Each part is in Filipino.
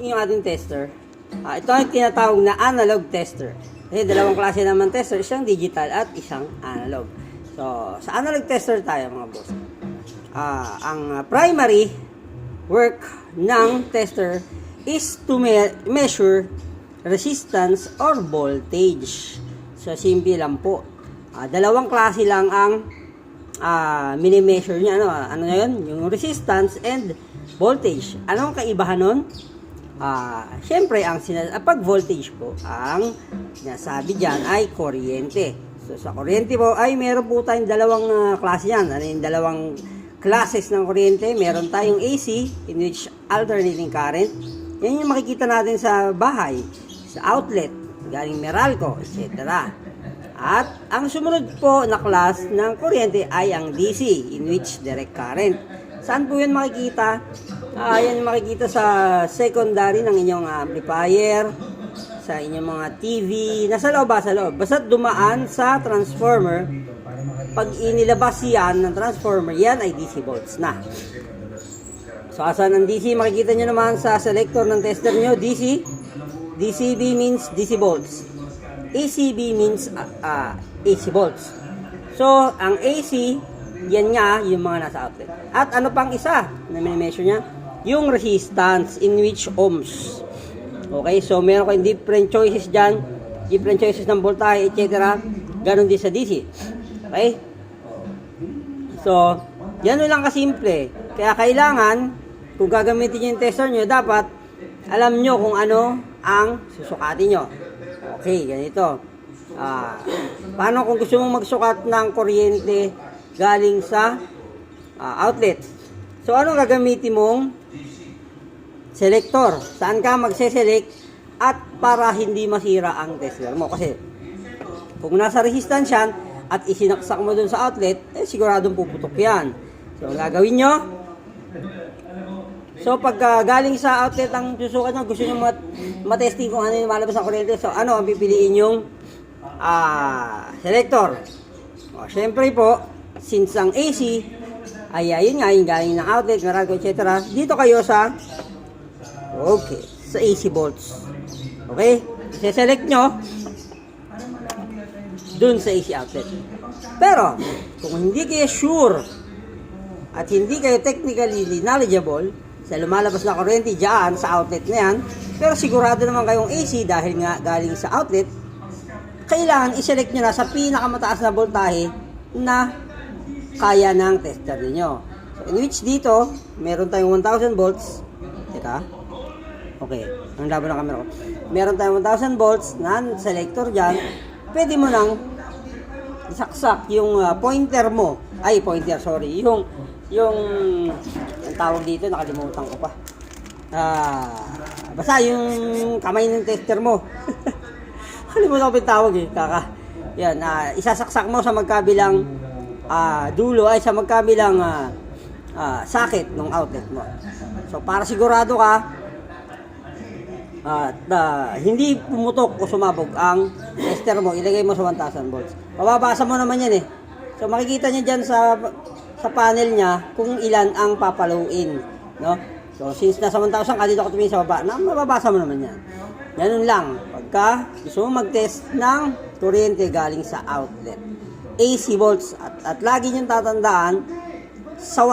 yung ating tester. Ito ay tinatawag na analog tester. Kasi dalawang klase naman tester, isang digital at isang analog. So, sa analog tester tayo mga boss. Ang primary work ng tester is to measure resistance or voltage. So, simple lang po. Dalawang klase lang ang mini-measure niya. Ano na yun? Yung resistance and voltage. Anong kaibahan nun? Siyempre, pag voltage po, ang sinasabi dyan ay kuryente. So, sa kuryente po, ay meron po tayong dalawang klase yan. Ano yung dalawang classes ng kuryente? Meron tayong AC, in which alternating current. Yan yung makikita natin sa bahay, sa outlet, galing Meralco, etc. At ang sumunod po na class ng kuryente ay ang DC, in which direct current. Saan po yan makikita? Yan makikita sa secondary ng inyong amplifier, sa inyong mga TV, nasa loob ba? Sa loob. Basta dumaan sa transformer, pag inilabas yan ng transformer, yan ay DC volts na. So, asan ang DC? Makikita nyo naman sa selector ng tester nyo, DC. DCB means DC volts. ACB means AC volts. So, ang AC, yan nga yung mga nasa outlet. At ano pang isa na mini-measure niya? Yung resistance, in which ohms. Okay, so meron kayong different choices dyan, different choices ng voltahe, etc. Ganon din sa DC. Okay? So, yan lang kasimple. Kaya kailangan, kung gagamitin nyo yung tester nyo, dapat alam nyo kung ano ang susukatin nyo. Okay, ganito. Paano kung gusto mong magsukat ng kuryente galing sa outlet? So, ano gagamitin mong selector? Saan ka magse-select at para hindi masira ang tester mo? Kasi, kung nasa resistance yan at isinaksak mo dun sa outlet, siguradong puputok yan. So, ang gagawin nyo, so, pag galing sa outlet ang susukat nyo, gusto nyo matesting kung ano yung malabas ng kuryente. So, ano ang pipiliin yung selector? Siyempre po, since ang AC, ay yun nga, yung galing ng outlet, Meralco, etc. Dito kayo sa, sa AC volts. Okay? I-select nyo dun sa AC outlet. Pero, kung hindi kayo sure at hindi kayo technically knowledgeable sa lumalabas na kuryente dyan sa outlet na yan, pero sigurado naman kayong AC dahil nga galing sa outlet, kailangan i-select nyo na sa pinakamataas na voltahe na kaya ng tester niyo. So, in which dito, meron tayong 1,000 volts. Teka. Okay. Ang labo ng camera ko. Meron tayong 1,000 volts na selector dyan. Pwede mo nang isaksak yung pointer mo. Ay, pointer, sorry. Yung ang tawag dito, nakalimutan ko pa. Basta yung kamay ng tester mo. Nakalimutan ko pa yung tawag eh. Yan, isasaksak mo sa magkabilang dulo ay sa magkabilang socket ng outlet mo. So, para sigurado ka hindi pumutok o sumabog ang tester mo, ilagay mo sa 1,000 volts. Mababasa mo naman yan eh. So, makikita nyo dyan sa panel niya kung ilan ang papaluin. No? So, since nasa 1,000 ka, dito ka tumingin sa baba, mababasa mo naman yan. Ganun lang. Pagka gusto mo mag-test ng kuryente galing sa outlet. AC volts at lagi niyong tatandaan sa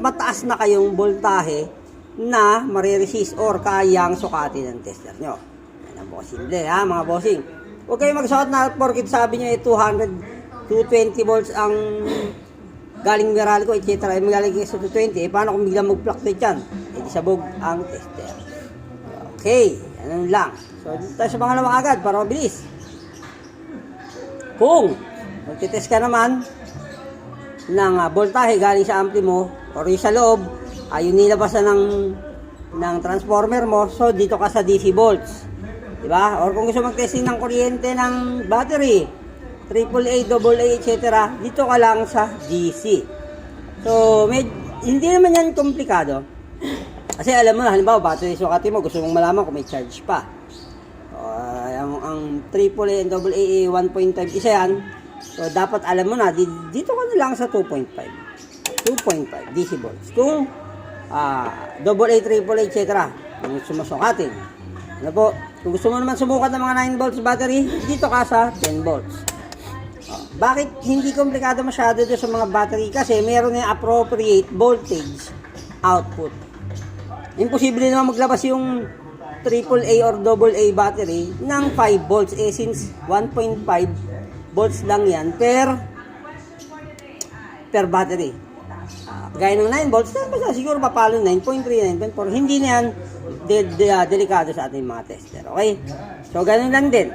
mataas na kayong voltahe na mariresist or kayang sukatin ng tester nyo. Yan ang po simple ha mga bossing. Huwag kayo magsukat na porkit sabi nyo 200, 220 volts ang galing Meralco etc. Magaling kayo sa 220 paano kung biglang mag-fluctuate yan? Hindi sabog ang tester. Okay, yan lang. So dito tayo sa pangalawang agad para mabilis. Kung magtitest ka naman ng voltahe galing sa ampli mo or yung sa loob, yung nilabas na ng transformer mo, so dito ka sa DC volts. Diba? Or kung gusto mag-testing ng kuryente ng battery, AAA, AA, etc., dito ka lang sa DC. So, hindi naman yan komplikado. Kasi alam mo na, halimbawa, battery sukati mo, gusto mong malaman kung may charge pa. Ang AAA and AA 1.5 isa yan. So, dapat alam mo na, dito ka na lang sa 2.5 DC volts. Kung AA, AAA, etc., yung sumusukatin. Ano po, kung gusto mo naman sumukat ng mga 9 volts battery, dito ka sa 10 volts. Bakit hindi komplikado masyado doon sa mga battery? Kasi meron yung appropriate voltage output. Imposible naman maglabas yung AAA or AA battery ng 5 volts. Since 1.5 volts lang yan per battery. Gaya ng 9 volts, siguro papalo 9.3, 9.4. Hindi na yan delikado sa ating mga tester. Okay? So, ganun lang din.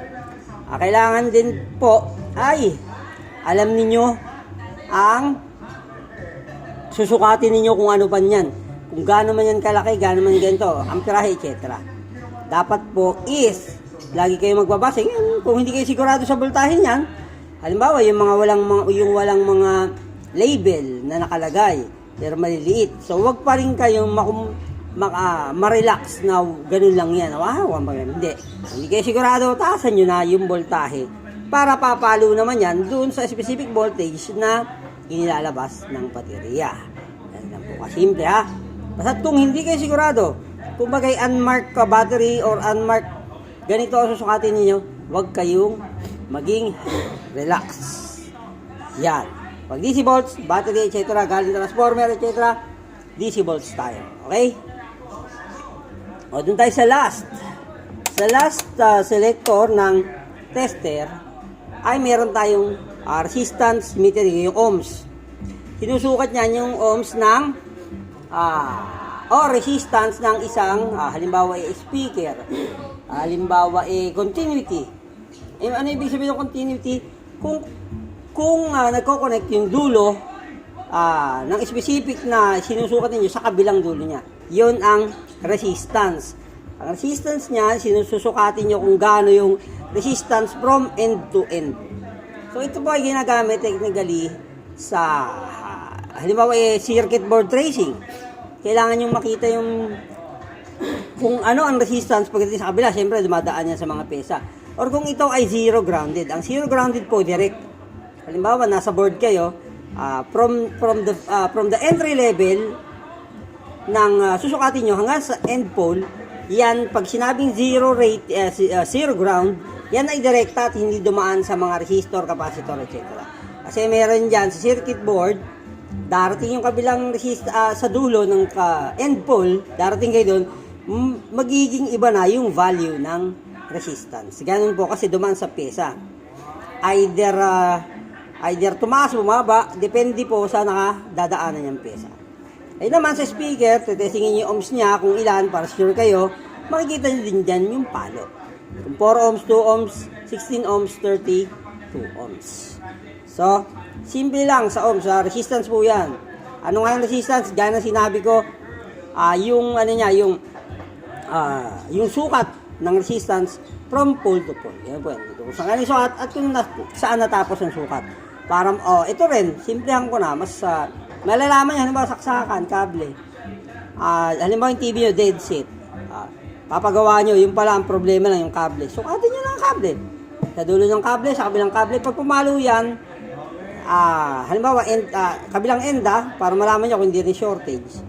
Kailangan din po ay alam ninyo ang susukatin ninyo kung ano pa yan. Kung gaano man yan kalaki, gaano man ganito, amperahe, etc. Dapat po is, lagi kayo magbabasa. Kung hindi kayo sigurado sa voltahe niyan, halimbawa, yung walang mga label na nakalagay, pero maliliit. So, wag pa rin kayong ma-relax na ganun lang yan. Hindi. Hindi kayo sigurado, taasan nyo na yung voltahe para papalo naman yan doon sa specific voltage na inilalabas ng baterya. Yan lang po kasimple ha. Basta kung hindi kayo sigurado, kung bagay unmarked ka battery or unmarked ganito ang susukatin ninyo, wag kayong maging relax. Yan. Pag DC volts, battery, etc., galing transformer, etc., DC volts tayo. Okay? O, dun tayo sa last. Sa last selector ng tester, ay meron tayong resistance meter, yung ohms. Sinusukat niyan yung ohms ng resistance ng isang, halimbawa speaker, halimbawa continuity. Ano ibig sabihin ng continuity? Kung nagko-connect yung dulo ng specific na sinusukat niyo sa kabilang dulo niya, yun ang resistance. Ang resistance niya, sinusukatin niyo kung gaano yung resistance from end to end. So, ito po ay ginagamit technically sa, halimbawa, circuit board tracing. Kailangan nyo makita yung kung ano ang resistance pagdating sa kabila. Siyempre, dumadaan yan sa mga pesa. Or kung ito ay zero grounded. Ang zero grounded po, direct. Halimbawa, nasa board kayo, from the entry level ng susukatin nyo hanggang sa end pole, yan, pag sinabing zero ground, yan ay direkta at hindi dumaan sa mga resistor, capacitor, etc. Kasi meron dyan sa circuit board, darating yung kabilang sa dulo ng end pole, darating kayo doon, magiging iba na yung value ng resistance. Ganun po kasi dumaan sa pesa. Either tumaas, bumaba, depende po sa nakadadaanan niyang pesa. Ay naman sa speaker, tetestingin yung ohms niya kung ilan para sure kayo, makikita niyo din dyan yung palo. Kung 4 ohms, 2 ohms, 16 ohms, 32 ohms. So, simple lang sa ohms, resistance po yan. Ano nga yung resistance? Gaya na sinabi ko, yung sukat ng resistance from pole to pole. Yan po yan. Kung saan yung sukat at kung saan natapos ang sukat. Para, ito rin, simplihan ko na, mas malalaman nyo, halimbawa saksakan, kable. Halimbawa yung TV nyo, dead set. Papagawa nyo, yung pala ang problema lang yung kable. Sukatin nyo lang ang kable. Sa dulo ng kable, sa kabilang kable, pag pumalo yan, halimbawa, kabilang end para malaman nyo kung hindi rin shortage.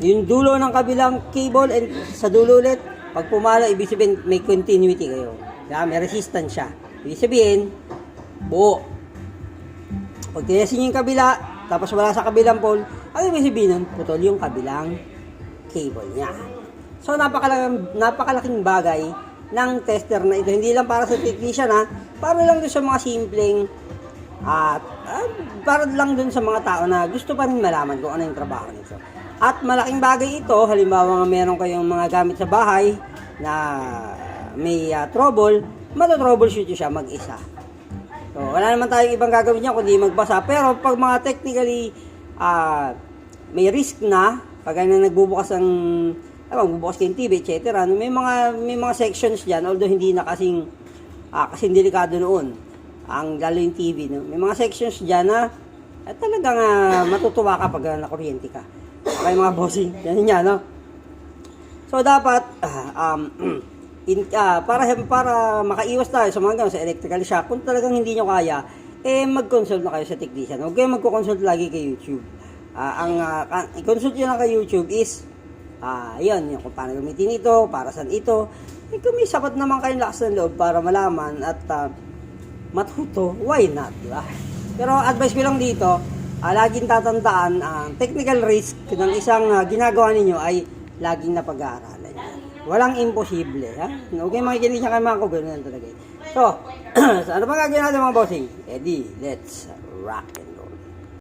Yung dulo ng kabilang cable and sa dulo ulit, pag pumalo, ibig sabihin may continuity kayo. May resistance siya. Ibig sabihin, buo. Pag tinesin nyo yung kabila, tapos wala sa kabilang pole, ang ibig sabihin nun, putol yung kabilang cable niya. So, napakalaking bagay ng tester na ito. Hindi lang para sa technician, para lang doon sa mga simpleng para lang doon sa mga tao na gusto pa rin malaman kung ano yung trabaho nito. At malaking bagay ito, halimbawa meron kayong mga gamit sa bahay na may trouble, matotroubleshoot nyo siya mag-isa. So, wala naman tayong ibang gagawin niya kundi magbasa. Pero pag mga technically may risk na, pag nagbubukas kayong TV, etc. May mga sections diyan, although hindi na kasing delikado noon. Ang lalo yung TV, no? May mga sections diyan na talagang matutuwa ka pag nakuryente ka. Okay, mga bossing, yan yan, no? So dapat para makaiwas tayo sa mga sa electrical shock, kung talagang hindi nyo kaya, mag-consult na kayo sa technician. Huwag kayo magko-consult lagi kay YouTube. Ang i-consult nyo lang kay YouTube is Yun, yung kung paano gamitin ito, para saan ito. Eh, kung may sapat naman kayong lakas ng loob para malaman at matuto, why not, di ba? Pero advice ko lang dito, laging tatandaan ang technical risk ng isang ginagawa ninyo ay laging napag-aaralan yan. Walang imposible, ha? Okay, makikinig siya kay mga ko, ganoon talaga. So, ano pa gagawin natin mga bossing? Eddie, let's rock and